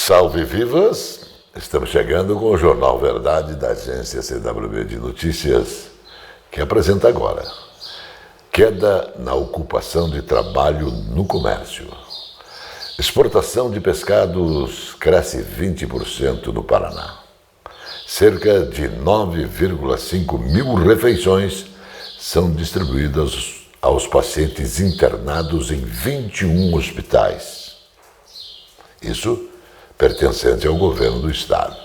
Salve vivas! Estamos chegando com o Jornal Verdade da agência CWB de Notícias, que apresenta agora: queda na ocupação de trabalho no comércio. Exportação de pescados cresce 20% no Paraná. Cerca de 9,5 mil refeições são distribuídas aos pacientes internados em 21 hospitais. Isso pertencente ao governo do estado.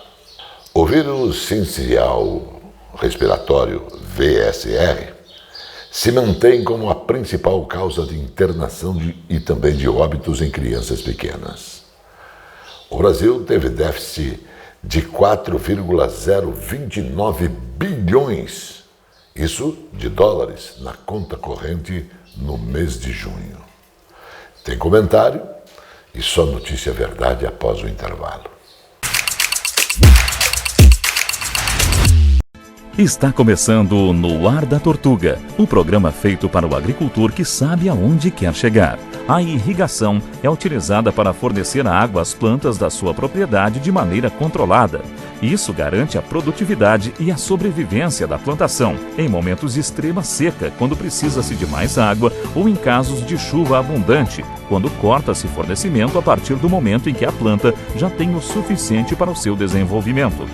O vírus sincicial respiratório, VSR, se mantém como a principal causa de internação e também de óbitos em crianças pequenas. O Brasil teve déficit de 4,029 bilhões, isso de dólares, na conta corrente no mês de junho. Tem comentário e só notícia verdade após o intervalo. Está começando No Ar da Tortuga, o programa feito para o agricultor que sabe aonde quer chegar. A irrigação é utilizada para fornecer água às plantas da sua propriedade de maneira controlada. Isso garante a produtividade e a sobrevivência da plantação em momentos de extrema seca, quando precisa-se de mais água, ou em casos de chuva abundante, quando corta-se fornecimento a partir do momento em que a planta já tem o suficiente para o seu desenvolvimento.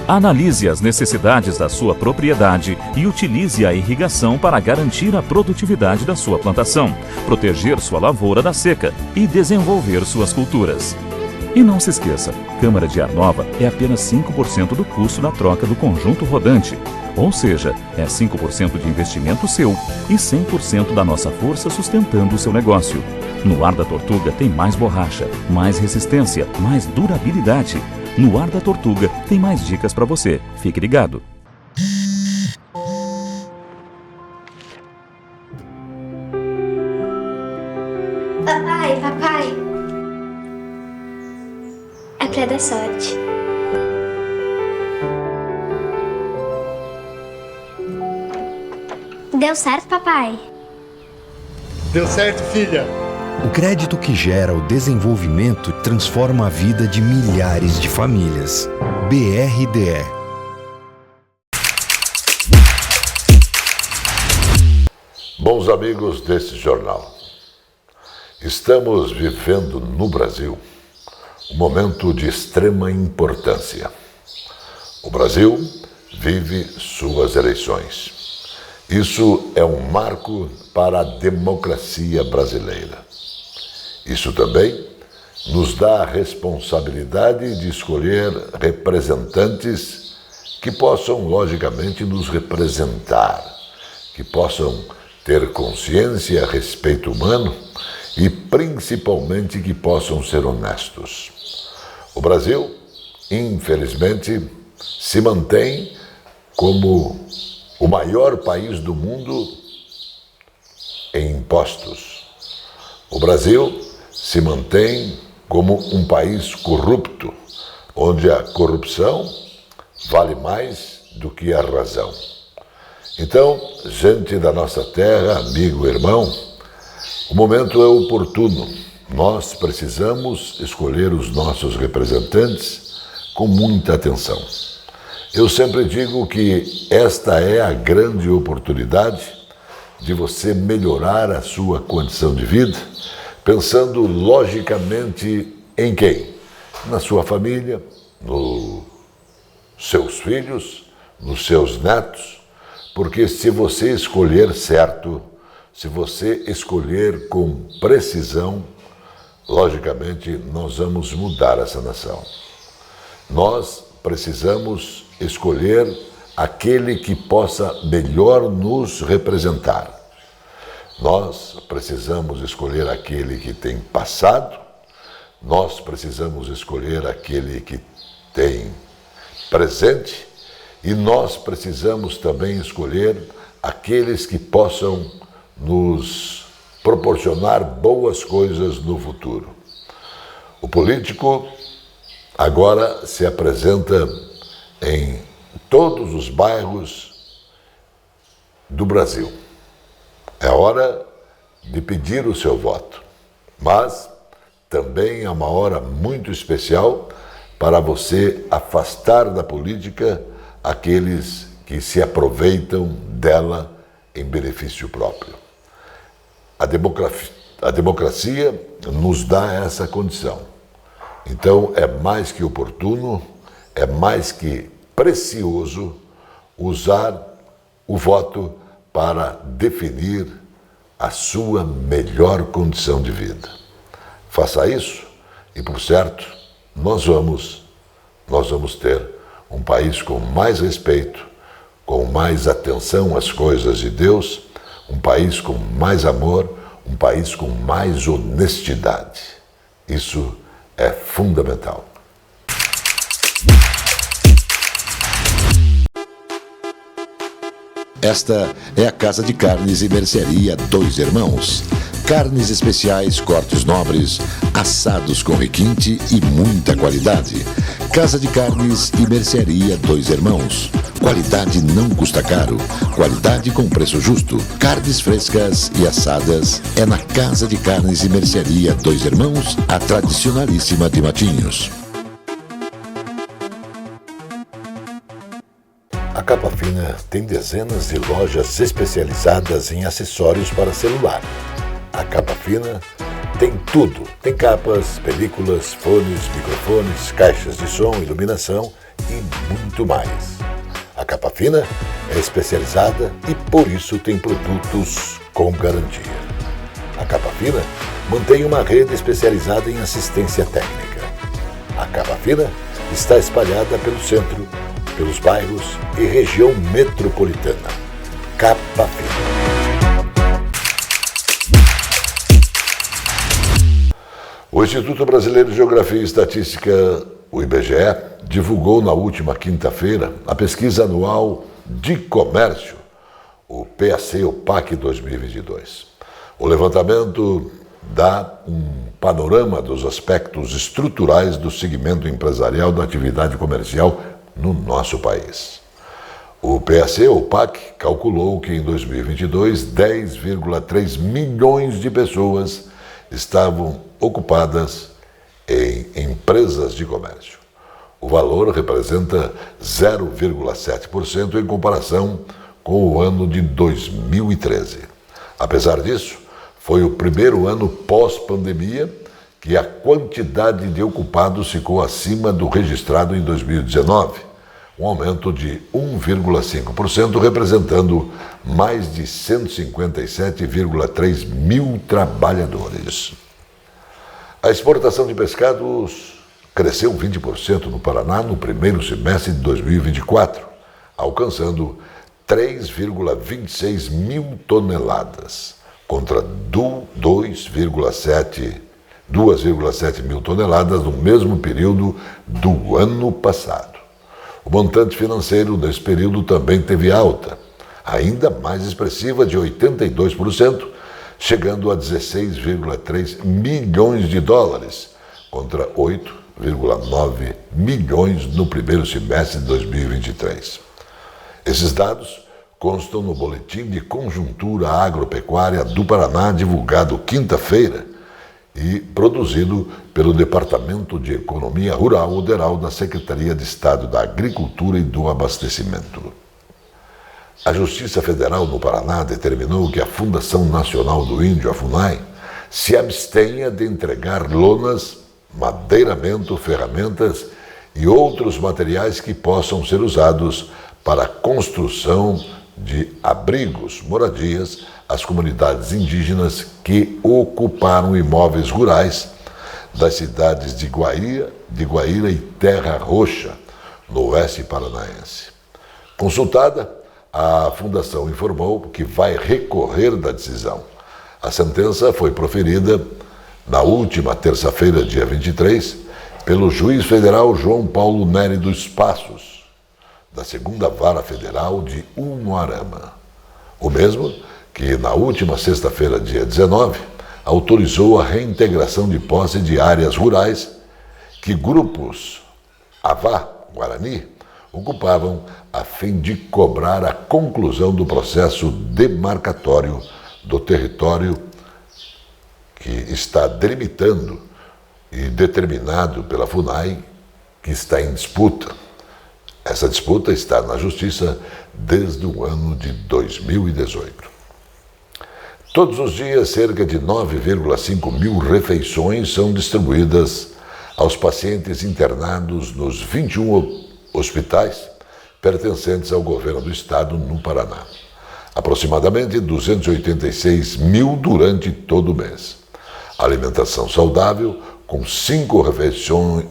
Analise as necessidades da sua propriedade e utilize a irrigação para garantir a produtividade da sua plantação, proteger sua lavoura da seca e desenvolver suas culturas. E não se esqueça, câmara de ar nova é apenas 5% do custo da troca do conjunto rodante. Ou seja, é 5% de investimento seu e 100% da nossa força sustentando o seu negócio. No Ar da Tortuga tem mais borracha, mais resistência, mais durabilidade. No Ar da Tortuga tem mais dicas para você. Fique ligado. Papai. É pra dar sorte. Deu certo, papai? Deu certo, filha. O crédito que gera o desenvolvimento transforma a vida de milhares de famílias. BRDE. Bons amigos desse jornal, estamos vivendo no Brasil um momento de extrema importância. O Brasil vive suas eleições. Isso é um marco para a democracia brasileira. Isso também nos dá a responsabilidade de escolher representantes que possam, logicamente, nos representar, que possam ter consciência a respeito humano e, principalmente, que possam ser honestos. O Brasil, infelizmente, se mantém como o maior país do mundo em impostos. O Brasil se mantém como um país corrupto, onde a corrupção vale mais do que a razão. Então, gente da nossa terra, amigo, irmão, o momento é oportuno. Nós precisamos escolher os nossos representantes com muita atenção. Eu sempre digo que esta é a grande oportunidade de você melhorar a sua condição de vida, pensando logicamente em quem? Na sua família, nos seus filhos, nos seus netos, porque se você escolher certo, se você escolher com precisão, logicamente nós vamos mudar essa nação. Nós precisamos escolher aquele que possa melhor nos representar. Nós precisamos escolher aquele que tem passado, nós precisamos escolher aquele que tem presente e nós precisamos também escolher aqueles que possam nos proporcionar boas coisas no futuro. O político agora se apresenta em todos os bairros do Brasil. É hora de pedir o seu voto, mas também é uma hora muito especial para você afastar da política aqueles que se aproveitam dela em benefício próprio. A democracia nos dá essa condição. Então é mais que oportuno, é mais que precioso usar o voto para definir a sua melhor condição de vida. Faça isso e, por certo, nós vamos ter um país com mais respeito, com mais atenção às coisas de Deus, um país com mais amor, um país com mais honestidade. Isso é fundamental. Esta é a Casa de Carnes e Mercearia Dois Irmãos. Carnes especiais, cortes nobres, assados com requinte e muita qualidade. Casa de Carnes e Mercearia Dois Irmãos. Qualidade não custa caro. Qualidade com preço justo. Carnes frescas e assadas é na Casa de Carnes e Mercearia Dois Irmãos, a tradicionalíssima de Matinhos. A Capa Fina tem dezenas de lojas especializadas em acessórios para celular. A Capa Fina tem tudo. Tem capas, películas, fones, microfones, caixas de som, iluminação e muito mais. A Capa Fina é especializada e por isso tem produtos com garantia. A Capa Fina mantém uma rede especializada em assistência técnica. A Capa Fina está espalhada pelo centro, pelos bairros e região metropolitana. Capa Fina. O Instituto Brasileiro de Geografia e Estatística, o IBGE, divulgou na última quinta-feira a pesquisa anual de comércio, o PAC 2022. O levantamento dá um panorama dos aspectos estruturais do segmento empresarial da atividade comercial no nosso país. O PAC calculou que em 2022, 10,3 milhões de pessoas estavam ocupadas em empresas de comércio. O valor representa 0,7% em comparação com o ano de 2013. Apesar disso, foi o primeiro ano pós-pandemia que a quantidade de ocupados ficou acima do registrado em 2019, um aumento de 1,5%, representando mais de 157,3 mil trabalhadores. A exportação de pescados cresceu 20% no Paraná no primeiro semestre de 2024, alcançando 3,26 mil toneladas, contra 2,7 mil toneladas no mesmo período do ano passado. O montante financeiro nesse período também teve alta, ainda mais expressiva, de 82%, chegando a 16,3 milhões de dólares, contra 8,9 milhões no primeiro semestre de 2023. Esses dados constam no Boletim de Conjuntura Agropecuária do Paraná, divulgado quinta-feira e produzido pelo Departamento de Economia Rural da Secretaria de Estado da Agricultura e do Abastecimento. A Justiça Federal no Paraná determinou que a Fundação Nacional do Índio, a FUNAI, se abstenha de entregar lonas, madeiramento, ferramentas e outros materiais que possam ser usados para a construção de abrigos, moradias, às comunidades indígenas que ocuparam imóveis rurais das cidades de Guaíra e Terra Roxa, no oeste paranaense. Consultada, a Fundação informou que vai recorrer da decisão. A sentença foi proferida na última terça-feira, dia 23, pelo juiz federal João Paulo Nery dos Passos, da 2ª Vara Federal de Umuarama. O mesmo que, na última sexta-feira, dia 19, autorizou a reintegração de posse de áreas rurais que grupos Avá, Guarani, ocupavam a fim de cobrar a conclusão do processo demarcatório do território que está delimitando e determinado pela FUNAI, que está em disputa. Essa disputa está na Justiça desde o ano de 2018. Todos os dias, cerca de 9,5 mil refeições são distribuídas aos pacientes internados nos 21 hospitais pertencentes ao governo do estado no Paraná. Aproximadamente 286 mil durante todo o mês. Alimentação saudável, com 5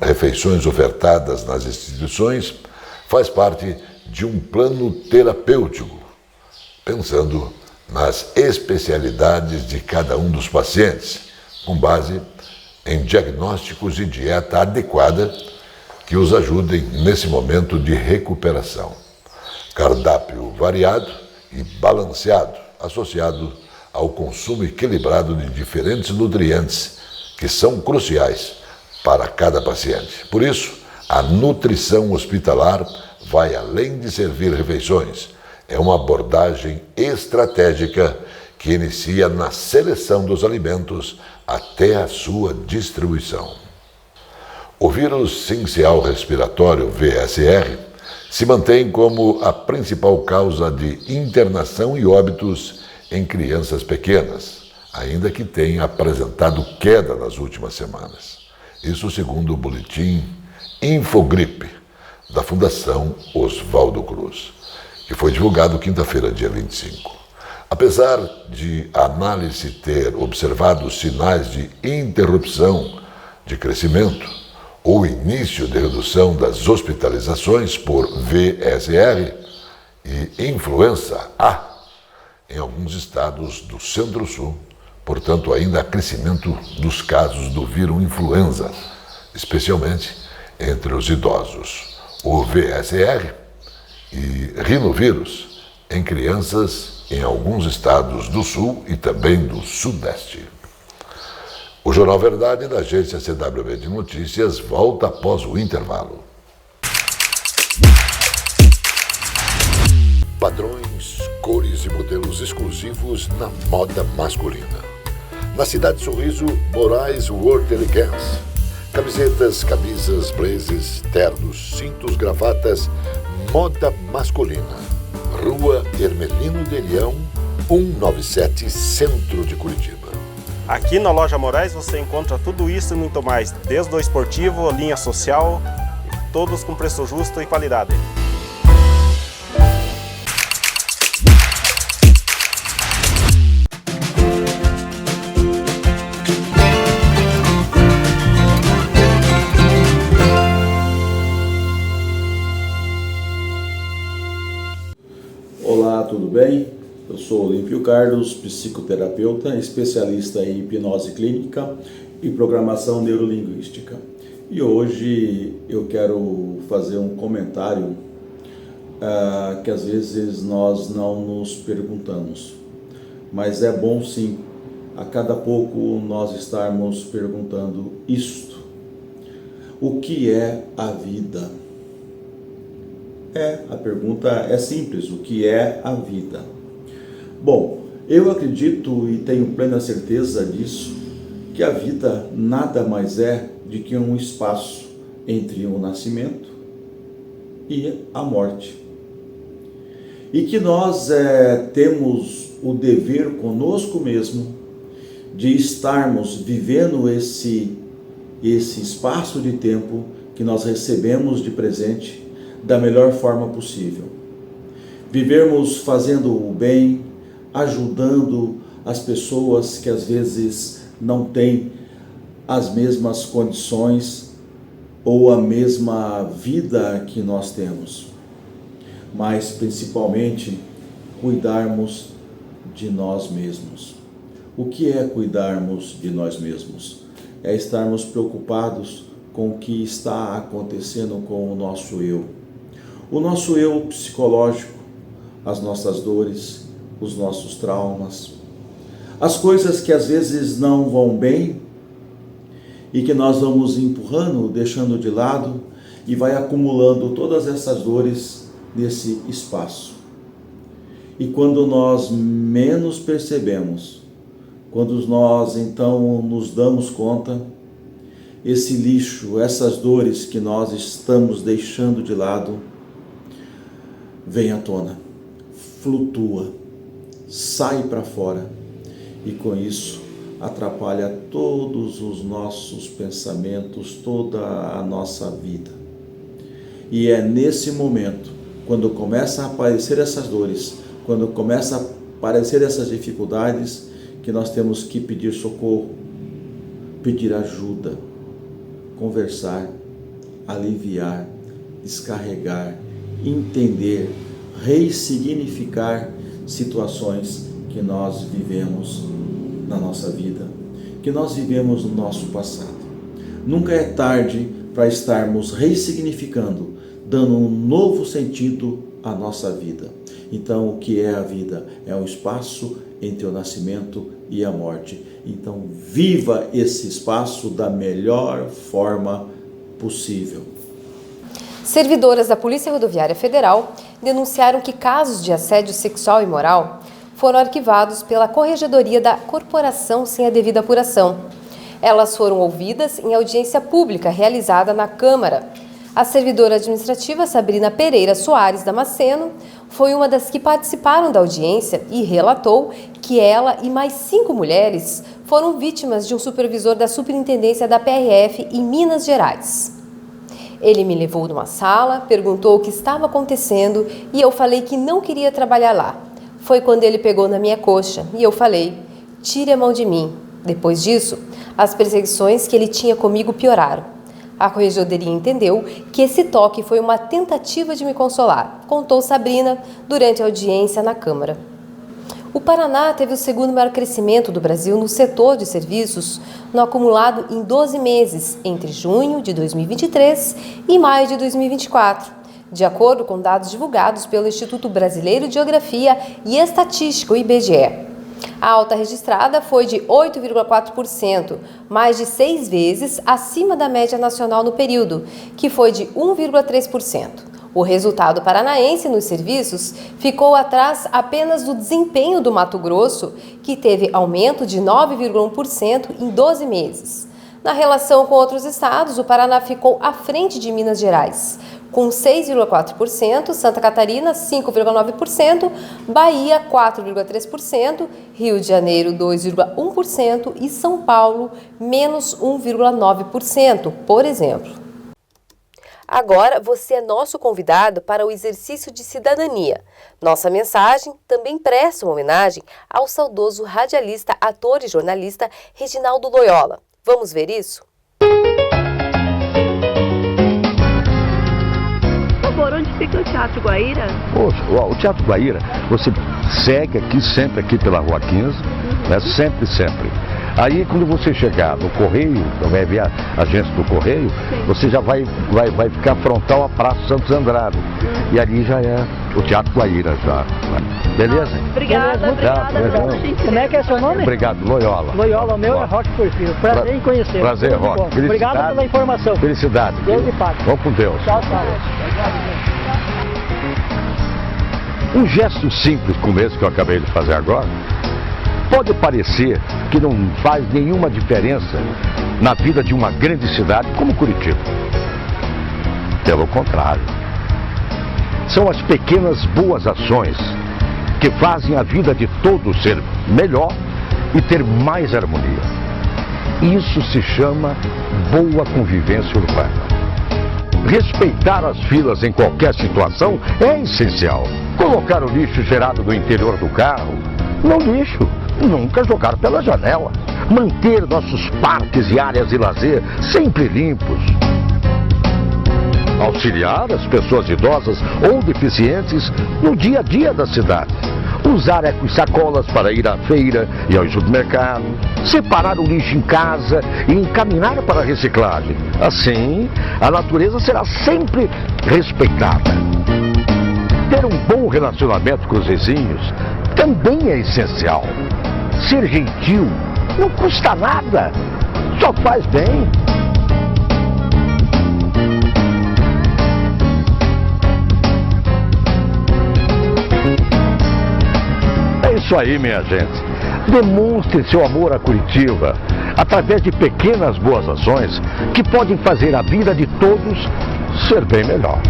refeições ofertadas nas instituições, faz parte de um plano terapêutico, pensando nas especialidades de cada um dos pacientes, com base em diagnósticos e dieta adequada que os ajudem nesse momento de recuperação. Cardápio variado e balanceado, associado ao consumo equilibrado de diferentes nutrientes que são cruciais para cada paciente. Por isso, a nutrição hospitalar vai além de servir refeições. É uma abordagem estratégica que inicia na seleção dos alimentos até a sua distribuição. O vírus sincial respiratório, VSR, se mantém como a principal causa de internação e óbitos em crianças pequenas, ainda que tenha apresentado queda nas últimas semanas. Isso segundo o boletim Infogripe, da Fundação Oswaldo Cruz, que foi divulgado quinta-feira, dia 25. Apesar de a análise ter observado sinais de interrupção de crescimento ou início de redução das hospitalizações por VSR e influenza A em alguns estados do Centro-Sul, portanto, ainda há crescimento dos casos do vírus influenza, especialmente entre os idosos. O VSR e rinovírus em crianças em alguns estados do Sul e também do Sudeste. O Jornal Verdade da agência CWB de Notícias volta após o intervalo. Padrões, cores e modelos exclusivos na moda masculina. Na cidade de Sorriso, Moraes World Elegance. Camisetas, camisas, blazers, ternos, cintos, gravatas, moda masculina. Rua Hermelino de Leão, 197, Centro de Curitiba. Aqui na Loja Moraes você encontra tudo isso e muito mais, desde o esportivo, linha social, todos com preço justo e qualidade. Olá, tudo bem? Eu sou Olímpio Carlos, psicoterapeuta, especialista em hipnose clínica e programação neurolinguística. E hoje eu quero fazer um comentário que às vezes nós não nos perguntamos, mas é bom sim, a cada pouco nós estarmos perguntando isto. O que é a vida? A pergunta é simples, o que é a vida? Bom, eu acredito e tenho plena certeza disso, que a vida nada mais é do que um espaço entre o nascimento e a morte. E que nós temos o dever conosco mesmo de estarmos vivendo esse espaço de tempo que nós recebemos de presente da melhor forma possível. Vivermos fazendo o bem, ajudando as pessoas que às vezes não têm as mesmas condições ou a mesma vida que nós temos, mas principalmente cuidarmos de nós mesmos. O que é cuidarmos de nós mesmos? É estarmos preocupados com o que está acontecendo com o nosso eu. O nosso eu psicológico, as nossas dores, os nossos traumas, as coisas que às vezes não vão bem e que nós vamos empurrando, deixando de lado e vai acumulando todas essas dores nesse espaço. E quando nós menos percebemos, quando nós então nos damos conta, esse lixo, essas dores que nós estamos deixando de lado, vem à tona, flutua, sai para fora e com isso atrapalha todos os nossos pensamentos, toda a nossa vida. E é nesse momento, quando começam a aparecer essas dores, quando começam a aparecer essas dificuldades, que nós temos que pedir socorro, pedir ajuda, conversar, aliviar, descarregar, entender, ressignificar situações que nós vivemos na nossa vida, que nós vivemos no nosso passado. Nunca é tarde para estarmos ressignificando, dando um novo sentido à nossa vida. Então, o que é a vida? É um espaço entre o nascimento e a morte. Então, viva esse espaço da melhor forma possível. Servidoras da Polícia Rodoviária Federal denunciaram que casos de assédio sexual e moral foram arquivados pela Corregedoria da Corporação sem a devida apuração. Elas foram ouvidas em audiência pública realizada na Câmara. A servidora administrativa Sabrina Pereira Soares Damasceno foi uma das que participaram da audiência e relatou que ela e mais 5 mulheres foram vítimas de um supervisor da Superintendência da PRF em Minas Gerais. Ele me levou numa sala, perguntou o que estava acontecendo e eu falei que não queria trabalhar lá. Foi quando ele pegou na minha coxa e eu falei, tire a mão de mim. Depois disso, as perseguições que ele tinha comigo pioraram. A Corregedoria entendeu que esse toque foi uma tentativa de me consolar, contou Sabrina durante a audiência na Câmara. O Paraná teve o segundo maior crescimento do Brasil no setor de serviços, no acumulado em 12 meses, entre junho de 2023 e maio de 2024. De acordo com dados divulgados pelo Instituto Brasileiro de Geografia e Estatística, o IBGE. A alta registrada foi de 8,4%, mais de 6 vezes acima da média nacional no período, que foi de 1,3%. O resultado paranaense nos serviços ficou atrás apenas do desempenho do Mato Grosso, que teve aumento de 9,1% em 12 meses. Na relação com outros estados, o Paraná ficou à frente de Minas Gerais, com 6,4%, Santa Catarina 5,9%, Bahia 4,3%, Rio de Janeiro 2,1% e São Paulo menos 1,9%, por exemplo. Agora você é nosso convidado para o exercício de cidadania. Nossa mensagem também presta uma homenagem ao saudoso radialista, ator e jornalista Reginaldo Loyola. Vamos ver isso? Onde fica o Teatro Guaíra? O Teatro Guaíra, você segue aqui, sempre aqui pela Rua 15, né? Sempre. Aí quando você chegar no Correio, vai ver a agência do Correio, sim, você já vai ficar frontal à Praça Santos Andrade. E ali já é o Teatro Guaíra já. Beleza? Obrigada. Como é que é seu nome? Obrigado, Loyola. Loyola, o meu é Roque Porfírio. Prazer em conhecer. Prazer, Roque. Obrigado pela informação. Felicidade. Deus lhe pague. Vamos com Deus. Tchau. Um gesto simples como esse que eu acabei de fazer agora, pode parecer que não faz nenhuma diferença na vida de uma grande cidade como Curitiba. Pelo contrário, são as pequenas boas ações que fazem a vida de todos ser melhor e ter mais harmonia. Isso se chama boa convivência urbana. Respeitar as filas em qualquer situação é essencial. Colocar o lixo gerado do interior do carro no lixo, nunca jogar pela janela. Manter nossos parques e áreas de lazer sempre limpos. Auxiliar as pessoas idosas ou deficientes no dia a dia da cidade. Usar eco-sacolas para ir à feira e ao supermercado. Separar o lixo em casa e encaminhar para a reciclagem. Assim, a natureza será sempre respeitada. Ter um bom relacionamento com os vizinhos também é essencial. Ser gentil não custa nada, só faz bem. É isso aí, minha gente. Demonstre seu amor a Curitiba. através de pequenas boas ações que podem fazer a vida de todos ser bem melhor.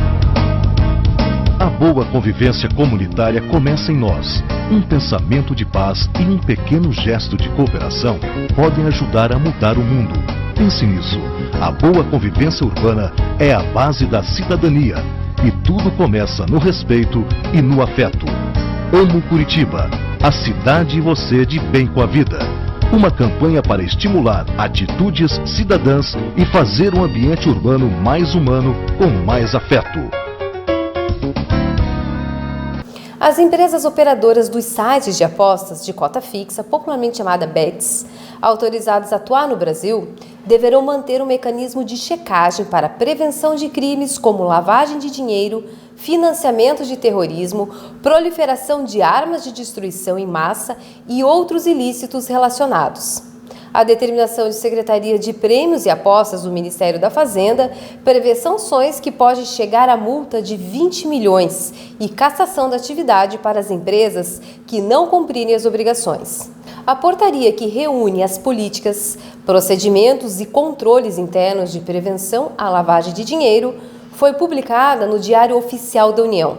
A boa convivência comunitária começa em nós. Um pensamento de paz e um pequeno gesto de cooperação podem ajudar a mudar o mundo. Pense nisso. A boa convivência urbana é a base da cidadania. E tudo começa no respeito e no afeto. Amo Curitiba, a cidade e você de bem com a vida. Uma campanha para estimular atitudes cidadãs e fazer um ambiente urbano mais humano com mais afeto. As empresas operadoras dos sites de apostas de cota fixa, popularmente chamada BETs, autorizadas a atuar no Brasil, deverão manter um mecanismo de checagem para prevenção de crimes como lavagem de dinheiro, financiamento de terrorismo, proliferação de armas de destruição em massa e outros ilícitos relacionados. A determinação de Secretaria de Prêmios e Apostas do Ministério da Fazenda prevê sanções que podem chegar a multa de 20 milhões e cassação da atividade para as empresas que não cumprirem as obrigações. A portaria que reúne as políticas, procedimentos e controles internos de prevenção à lavagem de dinheiro foi publicada no Diário Oficial da União.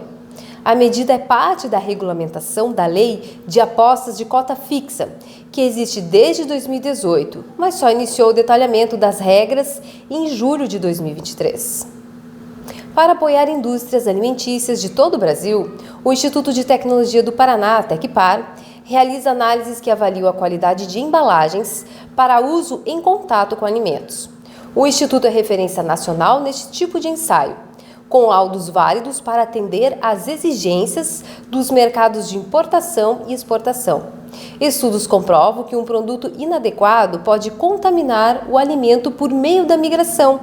A medida é parte da regulamentação da Lei de Apostas de Cota Fixa, que existe desde 2018, mas só iniciou o detalhamento das regras em julho de 2023. Para apoiar indústrias alimentícias de todo o Brasil, o Instituto de Tecnologia do Paraná, Tecpar, realiza análises que avaliam a qualidade de embalagens para uso em contato com alimentos. O Instituto é referência nacional neste tipo de ensaio, com laudos válidos para atender às exigências dos mercados de importação e exportação. Estudos comprovam que um produto inadequado pode contaminar o alimento por meio da migração,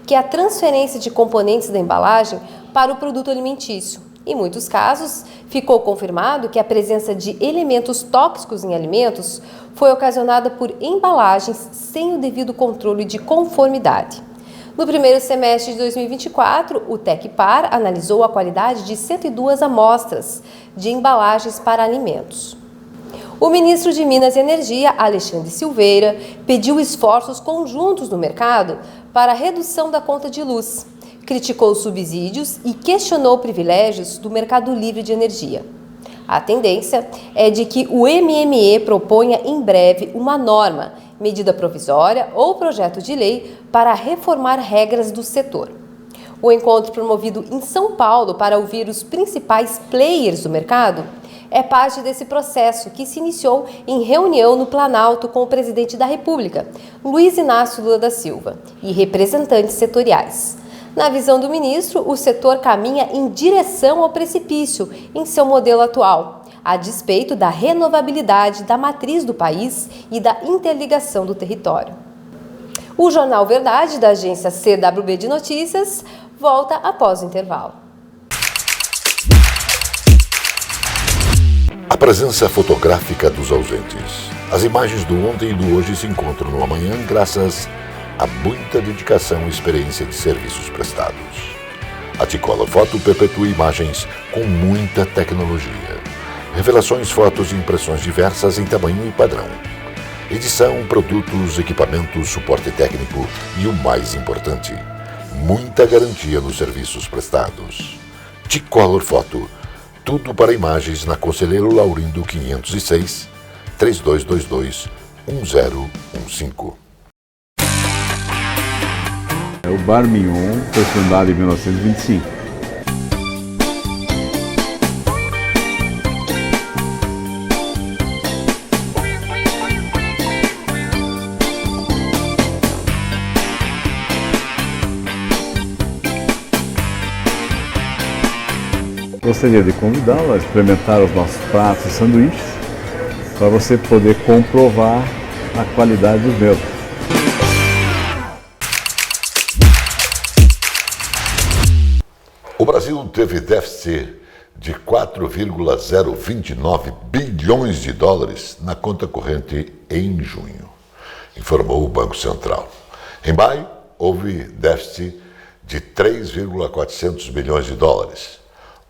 que é a transferência de componentes da embalagem para o produto alimentício. Em muitos casos, ficou confirmado que a presença de elementos tóxicos em alimentos foi ocasionada por embalagens sem o devido controle de conformidade. No primeiro semestre de 2024, o Tecpar analisou a qualidade de 102 amostras de embalagens para alimentos. O ministro de Minas e Energia, Alexandre Silveira, pediu esforços conjuntos no mercado para a redução da conta de luz, criticou subsídios e questionou privilégios do mercado livre de energia. A tendência é de que o MME proponha em breve uma norma, medida provisória ou projeto de lei para reformar regras do setor. O encontro promovido em São Paulo para ouvir os principais players do mercado é parte desse processo que se iniciou em reunião no Planalto com o presidente da República, Luiz Inácio Lula da Silva, e representantes setoriais. Na visão do ministro, o setor caminha em direção ao precipício em seu modelo atual, a despeito da renovabilidade da matriz do país e da interligação do território. O Jornal Verdade, da agência CWB de Notícias, volta após o intervalo. A presença fotográfica dos ausentes. As imagens do ontem e do hoje se encontram no amanhã graças a muita dedicação e experiência de serviços prestados. A T-Color Foto perpetua imagens com muita tecnologia. Revelações, fotos e impressões diversas em tamanho e padrão. Edição, produtos, equipamentos, suporte técnico e o mais importante, muita garantia nos serviços prestados. T-Color Foto, tudo para imagens na Conselheiro Laurindo 506, 3222-1015. O Bar Mignon foi fundado em 1925. Gostaria de convidá-lo a experimentar os nossos pratos e sanduíches para você poder comprovar a qualidade dos mesmos. O Brasil teve déficit de 4,029 bilhões de dólares na conta corrente em junho, informou o Banco Central. Em maio, houve déficit de 3,400 bilhões de dólares.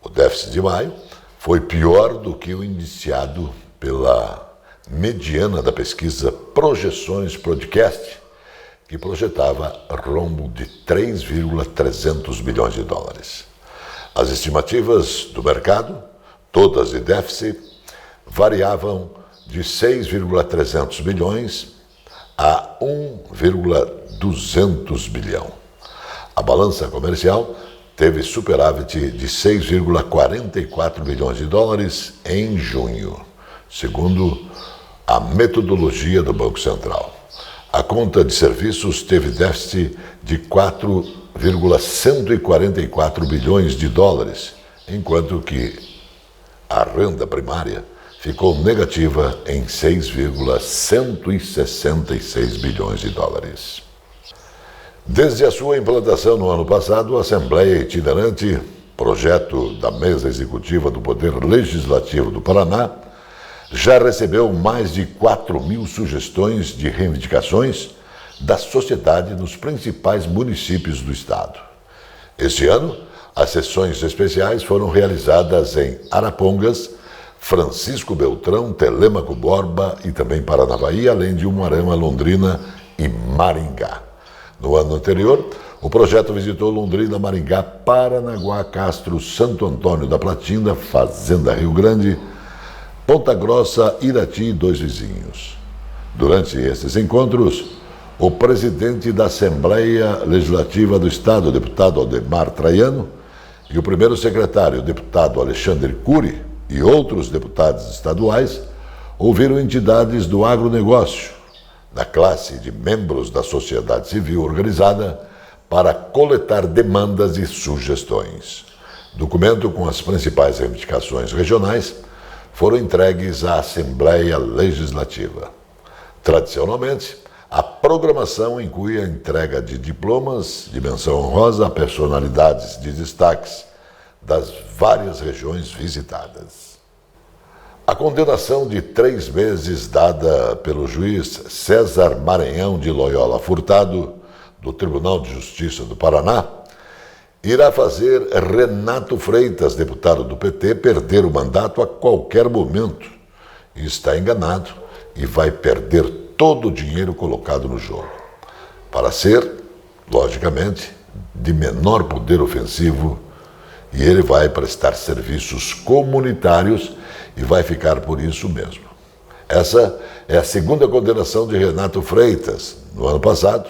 O déficit de maio foi pior do que o iniciado pela mediana da pesquisa Projeções Podcast, que projetava rombo de 3,300 bilhões de dólares. As estimativas do mercado, todas de déficit, variavam de 6,300 bilhões a 1,200 bilhão. A balança comercial teve superávit de 6,44 bilhões de dólares em junho, segundo a metodologia do Banco Central. A conta de serviços teve déficit de 4,144 bilhões de dólares, enquanto que a renda primária ficou negativa em 6,166 bilhões de dólares. Desde a sua implantação no ano passado, a Assembleia Itinerante, projeto da Mesa Executiva do Poder Legislativo do Paraná, já recebeu mais de 4.000 sugestões de reivindicações da sociedade nos principais municípios do estado. Este ano, as sessões especiais foram realizadas em Arapongas, Francisco Beltrão, Telêmaco Borba e também Paranavaí, além de Umuarama, Londrina e Maringá. No ano anterior, o projeto visitou Londrina, Maringá, Paranaguá, Castro, Santo Antônio da Platina, Fazenda Rio Grande, Ponta Grossa, Irati e 2 vizinhos. Durante esses encontros, o presidente da Assembleia Legislativa do Estado, o deputado Aldemar Traiano, e o primeiro secretário, o deputado Alexandre Cury, e outros deputados estaduais, ouviram entidades do agronegócio, da classe de membros da sociedade civil organizada, para coletar demandas e sugestões. Documento com as principais reivindicações regionais foram entregues à Assembleia Legislativa. Tradicionalmente, a programação inclui a entrega de diplomas de menção honrosa a personalidades de destaques das várias regiões visitadas. A condenação de 3 meses dada pelo juiz César Maranhão de Loyola Furtado, do Tribunal de Justiça do Paraná, irá fazer Renato Freitas, deputado do PT, perder o mandato a qualquer momento. E está enganado e vai perder todo o dinheiro colocado no jogo, para ser, logicamente, de menor poder ofensivo, e ele vai prestar serviços comunitários e vai ficar por isso mesmo. Essa é a segunda condenação de Renato Freitas. No ano passado,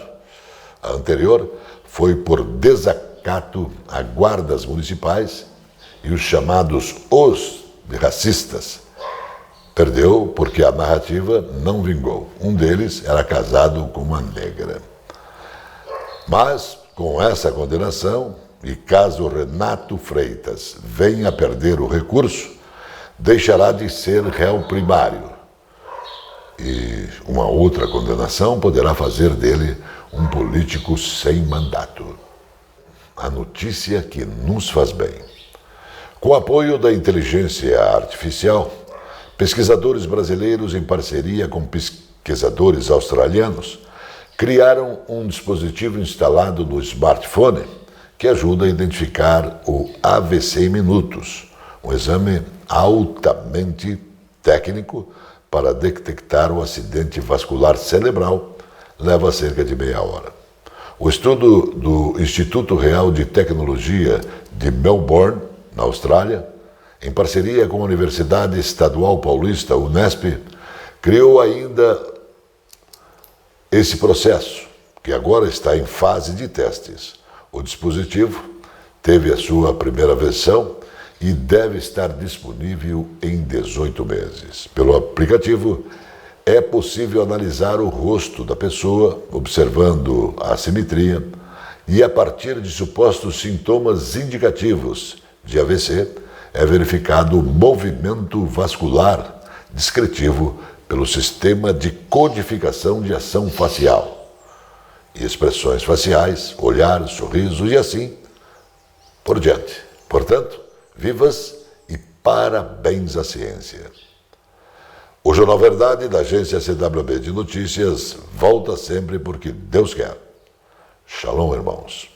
a anterior foi por desacato a guardas municipais e os chamados de racistas. Perdeu porque a narrativa não vingou. Um deles era casado com uma negra. Mas, com essa condenação, e caso Renato Freitas venha a perder o recurso, deixará de ser réu primário. E uma outra condenação poderá fazer dele um político sem mandato. A notícia que nos faz bem. Com o apoio da inteligência artificial, pesquisadores brasileiros, em parceria com pesquisadores australianos, criaram um dispositivo instalado no smartphone que ajuda a identificar o AVC em minutos, um exame altamente técnico para detectar o acidente vascular cerebral, leva cerca de meia hora. O estudo do Instituto Real de Tecnologia de Melbourne, na Austrália, em parceria com a Universidade Estadual Paulista, Unesp, criou ainda esse processo, que agora está em fase de testes. O dispositivo teve a sua primeira versão e deve estar disponível em 18 meses. Pelo aplicativo, é possível analisar o rosto da pessoa, observando a assimetria, e a partir de supostos sintomas indicativos de AVC, é verificado o movimento vascular descritivo pelo sistema de codificação de ação facial, e expressões faciais, olhar, sorriso e assim por diante. Portanto, vivas e parabéns à ciência. O Jornal Verdade, da agência CWB de Notícias, volta sempre porque Deus quer. Shalom, irmãos.